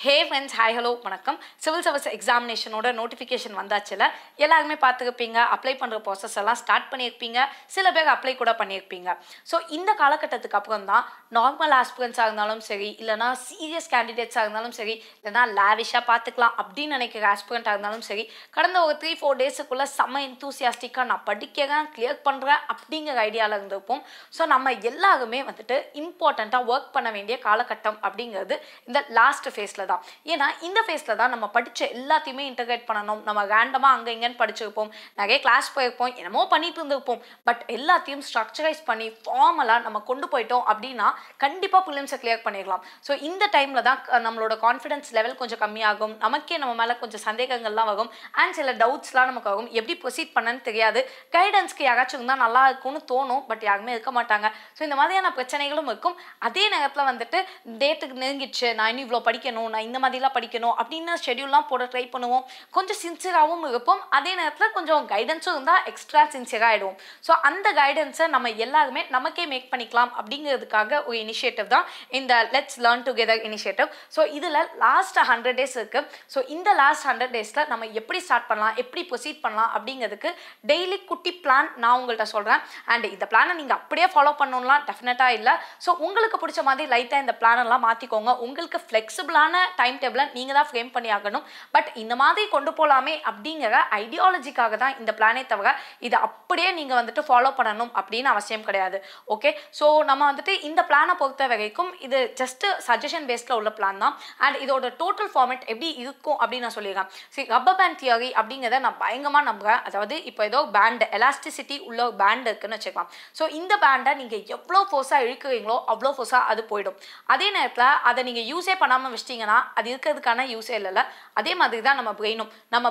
Hey friends, hi, hello, வணக்கம். Civil Service Examination ஓட notification வந்தாச்சுல எல்லாருமே பார்த்துருப்பீங்க, அப்ளை பண்ணுற ப்ராசஸ் எல்லாம் ஸ்டார்ட் பண்ணியிருப்பீங்க, சில பேர் அப்ளை கூட பண்ணியிருப்பீங்க. ஸோ இந்த காலகட்டத்துக்கு அப்புறம் தான் நார்மல் ஆஸ்பிரன்ஸாக இருந்தாலும் சரி, இல்லைனா சீரியஸ் கேண்டிடேட்ஸாக இருந்தாலும் சரி, இல்லைனா லேவிஷாக பார்த்துக்கலாம் அப்படின்னு நினைக்கிற ஆஸ்பிரண்ட்டாக இருந்தாலும் சரி, கடந்த ஒரு 3-4 டேஸுக்குள்ளே செம்ம எந்தூசியாஸ்டிக்காக நான் படிக்கிறேன், கிளியர் பண்ணுறேன் அப்படிங்கிற ஐடியாவில் இருந்திருப்போம். ஸோ நம்ம எல்லாருமே வந்துட்டு இம்பார்ட்டண்ட்டாக ஒர்க் பண்ண வேண்டிய காலகட்டம் அப்படிங்கிறது இந்த லாஸ்ட் ஃபேஸில் தான். ஏன்னா இந்த ஃபேஸில் தான் நம்ம படித்த எல்லாத்தையுமே இன்டகிரேட் பண்ணணும். நம்ம ரேண்டமாக அங்கே இங்கேன்னு படிச்சிருப்போம், நிறைய கிளாஸ் போயிருப்போம், என்னமோ பண்ணிட்டு இருந்திருப்போம். பட் எல்லாத்தையும் ஸ்ட்ரக்சரைஸ் பண்ணி ஃபார்மலாக நம்ம கொண்டு போயிட்டோம் அப்படின்னா கண்டிப்பாக ப்ரிலிம்ஸை கிளியர் பண்ணிடலாம். ஸோ இந்த டைமில் தான் நம்மளோட கான்ஃபிடன்ஸ் லெவல் கொஞ்சம் கம்மியாகும், நமக்கே நம்ம மேலே கொஞ்சம் சந்தேகங்கள்லாம் வரும், அண்ட் சில டவுட்ஸ்லாம் நமக்கு ஆகும். எப்படி ப்ரொசீட் பண்ணன்னு தெரியாது, கைடன்ஸ்க்கு யாராச்சும் இருந்தால் நல்லா இருக்கும்னு தோணும், பட் யாருமே இருக்க மாட்டாங்க. ஸோ இந்த மாதிரியான பிரச்சனைகளும் இருக்கும். அதே நேரத்தில் வந்துட்டு டேட்டுக்கு நெருங்கிடுச்சு, நான் இன்னும் இவ்வளோ படிக்கணும், நான் இந்த மாதிரிலாம் படிக்கணும் அப்படின்னு ஷெடியூல்லாம் போட ட்ரை பண்ணுவோம். கொஞ்சம் சின்சியராகவும் இருப்போம், அதே நேரத்தில் கொஞ்சம் கைடன்ஸும் இருந்தால் எக்ஸ்ட்ரா சின்சியராக ஆகிடுவோம். ஸோ அந்த கைடன்ஸை நம்ம எல்லாருமே நமக்கே மேக் பண்ணிக்கலாம் அப்படிங்கிறதுக்காக ஒரு இனிஷியேட்டிவ் தான் இந்த let's learn together initiative. So இதில் லாஸ்ட் 100 days இருக்குது. ஸோ இந்த லாஸ்ட் 100 daysல நம்ம எப்படி ஸ்டார்ட் பண்ணலாம், எப்படி ப்ரொசீட் பண்ணலாம் அப்படிங்கிறதுக்கு டெய்லி குட்டி பிளான் நான் உங்கள்கிட்ட சொல்கிறேன். அண்ட் இந்த பிளானை நீங்கள் அப்படியே ஃபாலோ பண்ணணும்லாம் டெஃபினட்டாக இல்லை. ஸோ உங்களுக்கு பிடிச்ச மாதிரி லைட்டாக இந்த பிளானெல்லாம் மாற்றிக்கோங்க. உங்களுக்கு ஃப்ளெக்சிபிளான டைம் டேபிளை நீங்கள் தான் ஃப்ரேம் பண்ணி ஆகணும். பட் இந்த மாதிரி கொண்டு போகலாமே அப்படிங்கிற ஐடியாலஜிக்காக தான் இந்த பிளானே தவிர இதை அப்படியே நீங்கள் வந்துட்டு ஃபாலோ பண்ணணும் அப்படின்னு அவசியம் கிடையாது. ஓகே, ஸோ நம்ம வந்துட்டு இந்த பிளானை பொறுத்த வரைக்கும் இது ஜஸ்ட் சஜஷன் பேஸ்டில் உள்ள பிளான் தான். அண்ட் இதோட டோட்டல் ஃபார்மேட் எப்படி இருக்கும் அப்படின்னு நான் சொல்லிடுறேன். சரி, ரப்பர் பேண்ட் தியரி அப்படிங்கிறத நான் பயங்கரமாக நம்புகிறேன். அதாவது இப்போ ஏதோ பேண்ட் எலாஸ்டிசிட்டி உள்ள ஒரு பேண்ட் இருக்குன்னு வச்சுக்கலாம். ஸோ இந்த பேண்டை நீங்கள் எவ்வளோ ஃபோர்ஸாக இழுக்கிறீங்களோ அவ்வளோ ஃபோர்ஸாக அது போயிடும். அதே நேரத்தில் அதை நீங்கள் யூஸே பண்ணாமல் வச்சிட்டிங்கன்னா அது இருக்கிறதுக்கான யூஸே இல்லைல்ல. அதே மாதிரி தான் நம்ம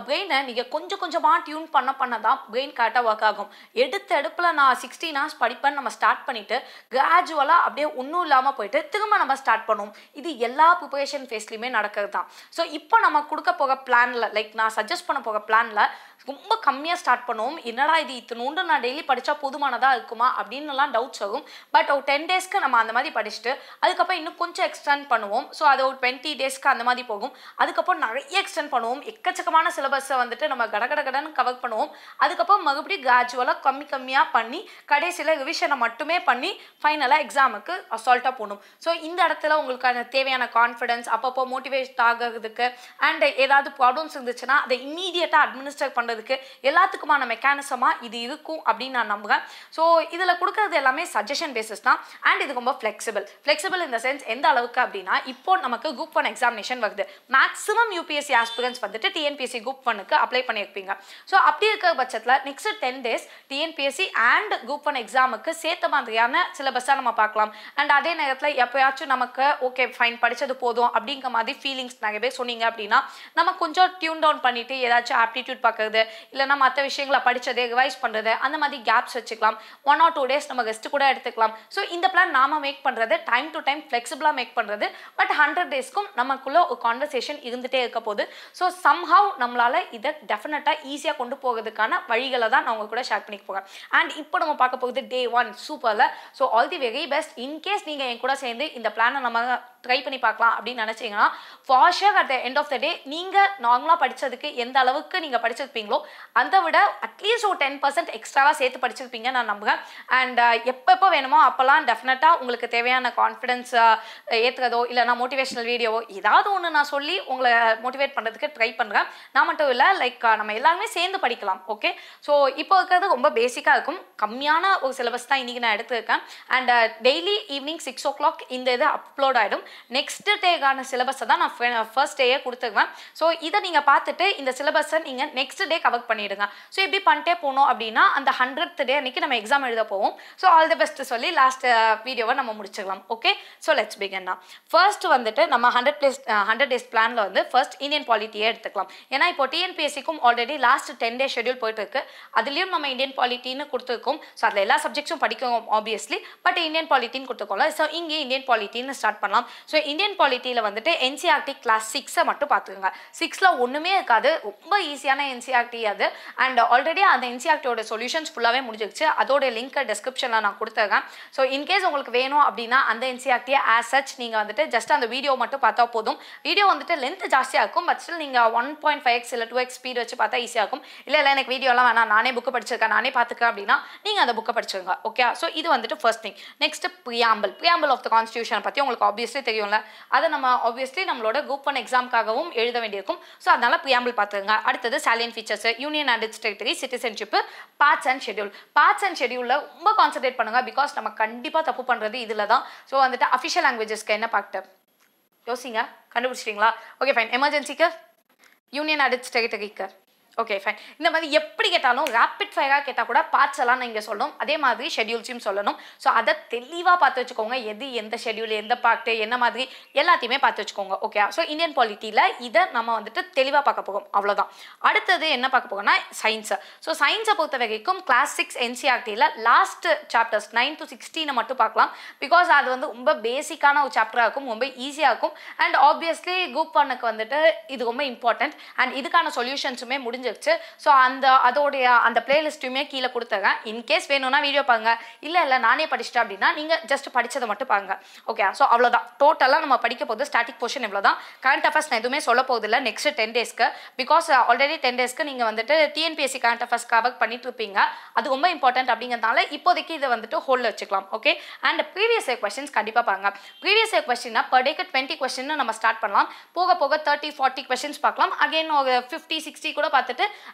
பிரெயினை நீங்கள் கொஞ்சம் கொஞ்சமாக டியூன் பண்ண தான் பிரெயின் கரெக்டாக ஒர்க் ஆகும். எடுப்பில் நான் 16 hours படிப்பேன் நம்ம ஸ்டார்ட் பண்ணிவிட்டு கிராஜுவலாக அப்படியே ஒன்றும் இல்லாமல் போயிட்டு திரும்ப நம்ம ஸ்டார்ட் பண்ணுவோம். இது எல்லா ப்ரிப்பரேஷன் ஃபேஸ்லையுமே நடக்கிறது தான். ஸோ இப்போ நம்ம கொடுக்க போகிற பிளானில், லைக் நான் சஜஸ்ட் பண்ண போகிற பிளானில் ரொம்ப கம்மியாக ஸ்டார்ட் பண்ணுவோம். என்னடா இது இத்தனோண்டு நான் டெய்லி படித்தா போதுமானதாக இருக்குமா அப்படின்னுலாம் டவுட்ஸ் ஆகும். பட் ஒரு 10 daysக்கு நம்ம அந்த மாதிரி படிச்சுட்டு அதுக்கப்புறம் இன்னும் கொஞ்சம் எக்ஸ்டெண்ட் பண்ணுவோம். ஸோ அது ஒரு 20 daysக்கு அந்த மாதிரி போகும். அதுக்கப்புறம் நிறைய எக்ஸ்டெண்ட் பண்ணுவோம். எக்கச்சக்கமான சிலபஸை வந்துட்டு நம்ம கடன்னு கவர் பண்ணுவோம். அதுக்கப்புறம் மறுபடியும் கிராஜுவலாக கம்மியாக பண்ணி கடைசியில் ரிவிஷனை மட்டுமே பண்ணி ஃபைனலாக எக்ஸாமுக்கு அசால்ட்டாக போகணும். ஸோ இந்த இடத்துல உங்களுக்கு தேவையான கான்ஃபிடன்ஸ், அப்பப்போ மோட்டிவேட் ஆகிறதுக்கு, அண்ட் ஏதாவது ப்ராப்ளம்ஸ் இருந்துச்சுன்னா அதை இம்மீடியட்டாக அட்மினிஸ்டர் பண்ணுறதுக்கு எல்லாத்துக்குமான மெக்கானிசமாக இது இருக்கும் அப்படின்னு நான் நம்புகிறேன். ஸோ இதில் கொடுக்கறது எல்லாமே சஜஷன் பேசிஸ் தான். அண்ட் இது ரொம்ப ஃப்ளெக்சிபிள் இந்த சென்ஸ் எந்த அளவுக்கு அப்படின்னா, இப்போ நமக்கு குரூப் 1 எக்ஸாமினேஷன் வருது. மேக்ஸிமம் யூபிஎஸ்சி ஆஸ்பிரன்ஸ் வந்துட்டு டிஎன்பிஎஸ்சி குரூப் 1க்கு அப்ளை பண்ணியிருப்பீங்க. ஸோ அப்படி இருக்கிற பட்சத்தில் next 10 days TNPSC and group 1 எக்ஸாமுக்கு சேர்த்த மாதிரியான சிலபஸாக நம்ம பார்க்கலாம். அண்ட் அதே நேரத்தில் எப்போயாச்சும் நமக்கு ஓகே ஃபைன் படித்தது போதும் அப்படிங்கிற மாதிரி ஃபீலிங்ஸ் நிறைய பேர் சொன்னீங்க அப்படின்னா நம்ம கொஞ்சம் டியூன் டவுன் பண்ணிவிட்டு ஏதாச்சும் ஆப்டிடியூட் பார்க்குறது, இல்லைனா மற்ற விஷயங்களை படித்தது ரிவைஸ் பண்ணுறது, அந்த மாதிரி கேப்ஸ் வச்சுக்கலாம். 1 or 2 days நம்ம ரெஸ்ட் கூட எடுத்துக்கலாம். ஸோ இந்த பிளான் நாம மேக் பண்ணுறது டைம் டு டைம் ஃப்ளெக்சிபிளாக மேக் பண்ணுறது. பட் 100 daysக்கும் நமக்குள்ள ஒரு கான்வர்சேஷன் இருந்துகிட்டே இருக்க போகுது. ஸோ சம்ஹவ் நம்மளால் இதை டெஃபினட்டாக ஈஸியாக கொண்டு போகிறதுக்கான வழிகளை தான் நான் உங்க கூட ஷேர் பண்ணிக்க போகிறேன். அண்ட் இப்போ நம்ம பார்க்க போகுது Day 1 சூப்பரில். So all the very best. In case நீங்கள் என் கூட சேர்ந்து இந்த பிளானை நம்ம ட்ரை பண்ணி பார்க்கலாம் அப்படின்னு நினச்சிங்கன்னா for sure at the end of the day நீங்கள் நார்மலாக படித்ததுக்கு எந்த அளவுக்கு நீங்கள் படிச்சிருப்பீங்களோ அதை விட அட்லீஸ்ட் ஒரு 10% எக்ஸ்ட்ராவாக சேர்த்து படிச்சிருப்பீங்க நான் நம்புகிறேன். அண்ட் எப்போ வேணுமோ அப்போல்லாம் டெஃபினட்டாக உங்களுக்கு தேவையான கான்ஃபிடன்ஸ் ஏற்றுறதோ இல்லைனா மோட்டிவேஷனல் வீடியோவோ ஏதாவது ஒன்று நான் சொல்லி உங்களை மோட்டிவேட் பண்ணுறதுக்கு ட்ரை பண்ணுறேன். நான் மட்டும் இல்லை, லைக் நம்ம எல்லாருமே சேர்ந்து படிக்கலாம். ஓகே, ஸோ இப்போ இருக்கிறது ரொம்ப பேசிக்காக இருக்கும். கம்மியான ஒரு சிலபஸ் தான் இன்றைக்கி நான் எடுத்துருக்கேன். அண்ட் டெய்லி ஈவினிங் 6 o'clock இந்த இது அப்லோட் ஆகிடும். நெக்ஸ்ட் டேக்கான சிலபஸை தான் நான் ஃபர்ஸ்ட் டேயே கொடுத்துருவேன். ஸோ இதை நீங்கள் பார்த்துட்டு இந்த சிலபஸை நீங்கள் நெக்ஸ்ட் டே கவர் பண்ணிவிடுங்க. ஸோ இப்படி பண்ணிட்டே போனோம் அப்படின்னா அந்த 100th day அன்றைக்கி நம்ம எக்ஸாம் எழுத போவோம். ஸோ ஆல் தி பெஸ்ட் சொல்லி லாஸ்ட் வீடியோவை நம்ம முடிச்சுக்கலாம். Okay, so let's begin. First வந்துட்டு நம்ம 100 days பிளானில் வந்து ஃபர்ஸ்ட் இந்தியன் பாலிட்டியே எடுத்துக்கலாம். ஏன்னா இப்போ டிஎன்பிஎஸ்சிக்கும் ஆல்ரெடி லாஸ்ட் 10 day ஷெடியூல் போயிட்டு இருக்கு. அதுலேயும் நம்ம இந்தியன் பாலிட்டின்னு கொடுத்துருக்கோம். ஸோ அதில் எல்லா சப்ஜெக்ட்ஸும் படிக்கணும் ஆப்வியஸ்லி, பட் இந்தியன் பாலிட்டின்னு கொடுத்துருக்கோம்ல. ஸோ இங்கே இந்தியன் பாலிட்டின்னு ஸ்டார்ட் பண்ணலாம். ஸோ இந்தியன் பாலிட்டியில் வந்துட்டு என்சிஆர்டி கிளாஸ் 6 மட்டும் பார்த்துக்கோங்க. 6ல் ஒன்றுமே இருக்காது, ரொம்ப ஈஸியான என்சிஆர்டி அது. அண்ட் ஆல்ரெடி அந்த என்சிஆர்டியோட சொல்யூஷன்ஸ் ஃபுல்லாகவே முடிஞ்சிருச்சு. அதோட லிங்க்கை டிஸ்கிரிப்ஷனில் நான் கொடுத்துருக்கேன். ஸோ இன்கேஸ் உங்களுக்கு வேணும் அப்படின்னா அந்த என்சிஆர்டியை ஆஸ் சச் நீங்கள் வந்துட்டு ஜஸ்ட் அந்த வீடியோ மட்டும் பார்த்தா போதும். வீடியோ வந்துட்டு லென்த் ஜாஸ்தியாக இருக்கும், பட் ஸ்டில் நீங்கள் 1.5x இல்லை 2x ஸ்பீட் வச்சு பார்த்தா ஈஸியாக இருக்கும். இல்லை எனக்கு வீடியோலாம் வேணாம், நானே புக்கு படிச்சிருக்கேன், நானே பார்த்துக்கேன் அப்படின்னா நீங்கள் அந்த புக்கை படிச்சுருங்க. ஓகே, ஸோ இது வந்துட்டு first thing. Next preamble of the constitution பற்றி உங்களுக்கு ஆப்வியஸ்லி தெரியும்ல. அதை நம்ம ஆப்வியஸ்லி நம்மளோட குரூப் 1 எக்ஸாமுக்காகவும் எழுத வேண்டியிருக்கும். ஸோ அதனால ப்ரியாம்பிள் பார்த்துருங்க. அடுத்தது salient features, union and its territory, citizenship, parts and schedule. Parts and ஷெட்யூலில் ரொம்ப கான்சன்ட்ரேட் பண்ணுங்க, பிகாஸ் நம்ம கண்டிப்பாக தப்பு பண்ணுறது இதில் தான். ஸோ வந்துட்டு அஃபிஷியல் லாங்குவேஜஸ்க்கு என்ன பார்ட்டு யோசிங்க, கண்டுபிடிச்சிட்டிங்களா? Okay fine. எமர்ஜென்சிக்கு யூனியன் அண்ட் இட்ஸ் டெரிட்டரிக்கு. Okay fine. இந்த மாதிரி எப்படி கேட்டாலும் ரேப்பிட் ஃபயராக கேட்டால் கூட பார்ட்ஸ் எல்லாம் நீங்கள் சொல்லணும், அதே மாதிரி ஷெட்யூல்ஸையும் சொல்லணும். ஸோ அதை தெளிவாக பார்த்து வச்சுக்கோங்க, எது எந்த ஷெட்யூல் எந்த பார்ட்டு என்ன மாதிரி எல்லாத்தையுமே பார்த்து வச்சுக்கோங்க. ஓகே, ஸோ இந்தியன் பாலிட்டியில் இதை நம்ம வந்துட்டு தெளிவாக பார்க்க போகும், அவ்வளோதான். அடுத்தது என்ன பார்க்க போகோம்னா சயின்ஸு. ஸோ சயின்ஸை பொறுத்த வரைக்கும் கிளாஸ் 6 என்சிஆர்டியில் லாஸ்ட் சாப்டர்ஸ் 9 to 16 மட்டும் பார்க்கலாம், பிகாஸ் அது வந்து ரொம்ப பேசிக்கான ஒரு சாப்டராக இருக்கும், ரொம்ப ஈஸியாக இருக்கும். அண்ட் ஆப்வியஸ்லி குரூப் 1க்கு வந்துட்டு இது ரொம்ப இம்பார்ட்டன்ட். அண்ட் இதுக்கான சொல்யூஷன்ஸுமே முடிஞ்சிருச்சு. ஸோ அதோடைய அந்த பிளேலிஸ்ட்டுமே கீழே கொடுத்துருக்கேன். இன்கேஸ் வேணும்னா வீடியோ பாருங்க, இல்லை நானே படிச்சிட்டேன் அப்படின்னா நீங்கள் ஜஸ்ட் படித்ததை மட்டும் பாருங்க. ஓகே, ஸோ அவ்வளோதான். டோட்டலாக நம்ம படிக்க போகுது ஸ்டாட்டிக் போர்ஷன் இவ்வளோ தான். கரண்ட் அஃபேர்ஸ் நான் எதுவுமே சொல்ல போகுதில்லை நெக்ஸ்ட் 10 டேஸ்க்கு, பிகாஸ் ஆல்ரெடி 10 டேஸ்க்கு நீங்கள் வந்துட்டு டிஎன்பிஎஸ்சி கரண்ட் அஃபேர்ஸ் கவர் பண்ணிட்டு இருப்பீங்க. அது ரொம்ப இம்பார்ட்டன்ட் அப்படிங்கிறதுனால இப்போதைக்கு இதை வந்துட்டு ஹோல்டில் வச்சுக்கலாம். Okay, and previous year questions கண்டிப்பாக பாருங்க. ப்ரீவியஸ் இயர் கொஸ்டின்னா பர் டேக்கு 20 கொஸ்டின் நம்ம ஸ்டார்ட் பண்ணலாம். போக போக 30-40 கொஸ்டின்ஸ் பார்க்கலாம். அகைன் ஒரு 50-60 கூட பார்த்துட்டு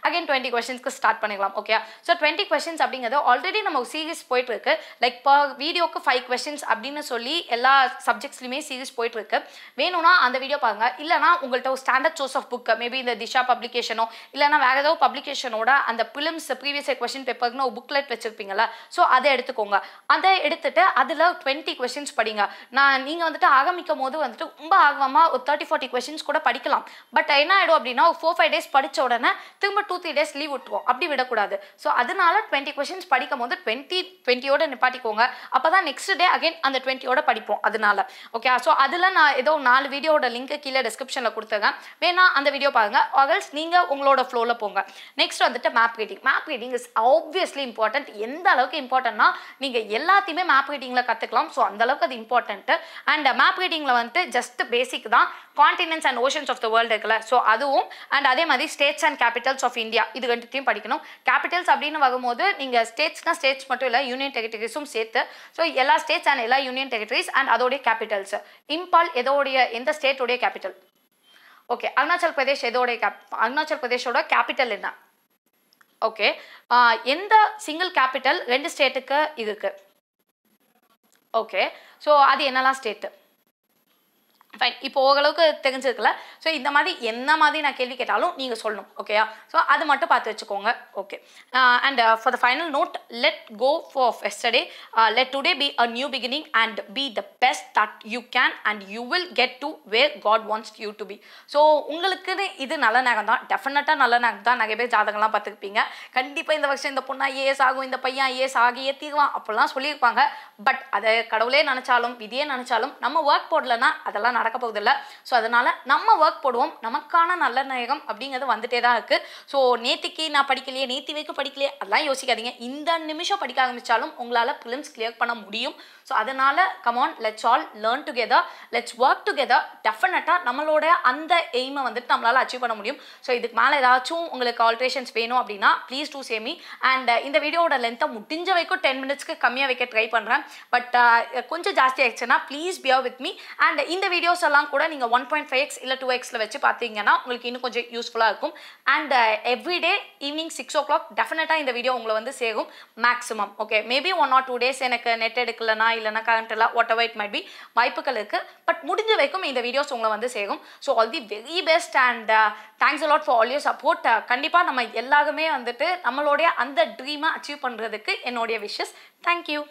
அகைன் 20 கொஸ்டின்ஸ்க்கு ஸ்டார்ட் பண்ணிக்கலாம். ஓகே, ஸோ 20 கொஸ்டின்ஸ் அப்படிங்கிறது ஆல்ரெடி நம்ம சீரிஸ் போயிட்டு இருக்கு. லைக் பர் வீடியோக்கு 5 கொஸ்டின்ஸ் அப்படின்னு சொல்லி எல்லா சப்ஜெக்ட்ஸ்லையுமே சீரிஸ் போயிட்டு இருக்கு. வேணும்னா அந்த வீடியோ பாருங்க. இல்லைனா உங்கள்கிட்ட ஒரு standard source of book, maybe இந்த திஷா பப்ளிகேஷனோ இல்லைனா வேற ஏதோ பப்ளிகேஷனோட அந்த பிலிம்ஸ் ப்ரீவியஸ் இயர் கொஸ்டின் பேப்பர்னு ஒரு புக்லெட் வச்சிருப்பீங்களா, ஸோ அதை எடுத்துக்கோங்க. அதை எடுத்துட்டு அதில் 20 கொஸ்டின்ஸ் படிங்க. நீங்கள் வந்துட்டு ஆரம்பிக்கும் போது வந்துட்டு ரொம்ப ஆர்வமாக ஒரு 30-40 கொஸ்டின்ஸ் கூட படிக்கலாம். பட் என்ன ஆகிடும் அப்படின்னா ஒரு 4-5 டேஸ் படித்த உடனே திரும்ப 2-3 டேஸ் லீவ் விட்டுருவோம். அப்படி விடக்கூடாது. ஸோ அதனால 20 கொஸ்டின்ஸ் படிக்கும் போது 20-20யோட நிப்பாட்டிக்கோங்க. அப்போ தான் நெக்ஸ்ட் டே அகைன் அந்த 20யோட படிப்போம். அதனால ஓகே, ஸோ அதில் நான் ஏதோ 4 வீடியோட லிங்க் கீழே டிஸ்கிரிப்ஷனில் கொடுத்துருக்கேன், வேணா அந்த வீடியோ பாருங்க. ஆகல்ஸ் நீங்கள் உங்களோட ஃப்ளோவில் போங்க. நெக்ஸ்ட் வந்துட்டு map reading. Map reading is obviously important. எந்த அளவுக்கு இம்பார்ட்டன்ட்னா நீங்கள் எல்லாத்தையுமே மேப் ரீடிங்கில் கற்றுக்கலாம். ஸோ அந்த அளவுக்கு அது இம்பார்ட்டன்ட்டு. அண்ட் மேப் ரீடிங்கில் வந்துட்டு ஜஸ்ட் பேசிக் தான். Continents and oceans of the world இருக்குல்ல, ஸோ அதுவும் அண்ட் அதே மாதிரி states and capitals of India, இது ரெண்டுத்தையும் படிக்கணும். கேபிட்டல்ஸ் அப்படின்னு வரும்போது நீங்கள் ஸ்டேட்ஸ்னா ஸ்டேட்ஸ் மட்டும் இல்லை, யூனியன் டெரிட்டரிஸும் சேர்த்து. ஸோ எல்லா ஸ்டேட்ஸ் அண்ட் எல்லா யூனியன் டெரிட்டரிஸ் அண்ட் அதோடைய கேபிட்டல்ஸ். இம்பால் எந்த ஸ்டேட்டோடைய கேபிட்டல்? ஓகே, அருணாச்சல் பிரதேஷ் அருணாச்சல் பிரதேஷோட கேபிட்டல் என்ன? ஓகே, எந்த சிங்கிள் கேபிட்டல் 2 ஸ்டேட்டுக்கு இருக்கு? ஓகே, ஸோ அது என்னெல்லாம் ஸ்டேட்டு? ஃபைன், இப்போ ஓரளவுக்கு தெரிஞ்சிருக்குல்ல. ஸோ இந்த மாதிரி என்ன மாதிரி நான் கேள்வி கேட்டாலும் நீங்கள் சொல்லணும். ஓகேயா, ஸோ அது மட்டும் பார்த்து வச்சுக்கோங்க. Okay, and for the final note, let go for yesterday, let today be a new beginning and be the best that you can and you will get to where God wants you to be. So உங்களுக்குன்னு இது நல்ல நேரம் தான், டெஃபினட்டாக நல்ல நேரம் தான். நிறைய பேர் ஜாதகம்லாம் பார்த்துருப்பீங்க. கண்டிப்பாக இந்த வருஷம் இந்த பொண்ணா ஐஏஎஸ் ஆகும், இந்த பையன் ஐஏஎஸ் ஆகியே தீர்வான் அப்படிலாம் சொல்லியிருப்பாங்க. பட் அதை கடவுளே நினச்சாலும் விதியே நினச்சாலும் நம்ம ஒர்க் போடலன்னா அதெல்லாம் நடக்க போகுதில்ல. ஸோ அதனால நம்ம ஒர்க் போடுவோம். நமக்கான நல்ல நேரம் அப்படிங்கிறது வந்துட்டே தான் இருக்குது. ஸோ நேத்திக்கு நான் படிக்கலையே, நேத்தி வரைக்கும் படிக்கலையே, அதெல்லாம் யோசிக்காதீங்க. இந்த நிமிஷம் படிக்க ஆரம்பித்தாலும் உங்களால் ப்ரிலிம்ஸ் கிளியர் பண்ண முடியும். ஸோ அதனால come on, let's all learn together, let's work together. டெஃபினட்டாக நம்மளோட அந்த எய்மை வந்துட்டு நம்மளால் அச்சீவ் பண்ண முடியும். ஸோ இதுக்கு மேலே ஏதாச்சும் உங்களுக்கு ஆல்ட்ரேஷன்ஸ் வேணும் அப்படின்னா ப்ளீஸ் டூ சேமி. அண்ட் இந்த வீடியோட லென்த்தை முடிஞ்ச வரைக்கும் 10 மினிட்ஸ்க்கு கம்மியாக வைக்க ட்ரை பண்ணுறேன். பட் கொஞ்சம் ஜாஸ்தி ஆயிடுச்சுன்னா please bear with me. And இந்த வீடியோஸ் எல்லாம் கூட நீங்கள் 1.5x இல்லை 2xல வச்சு பார்த்தீங்கன்னா உங்களுக்கு இன்னும் கொஞ்சம் யூஸ்ஃபுல்லாக இருக்கும். அண்ட் எவ்ரிடே ஈவினிங் 6 o'clock டெஃபினட்டாக இந்த வீடியோ உங்களை வந்து சேரும் maximum. Okay, maybe 1 or 2 days எனக்கு நெட் எடுக்கலனா இல்லைனா கரண்ட் இல்லை, what ever it might be, வாய்ப்புகள் இருக்குது. பட் முடிஞ்ச வரைக்கும் இந்த வீடியோஸ் உங்களை வந்து சேரும். So all the very best and thanks a lot for all your support. கண்டிப்பாக நம்ம எல்லாருமே வந்துட்டு நம்மளுடைய அந்த ட்ரீமை அச்சீவ் பண்ணுறதுக்கு என்னுடைய விஷஸ். தேங்க்யூ.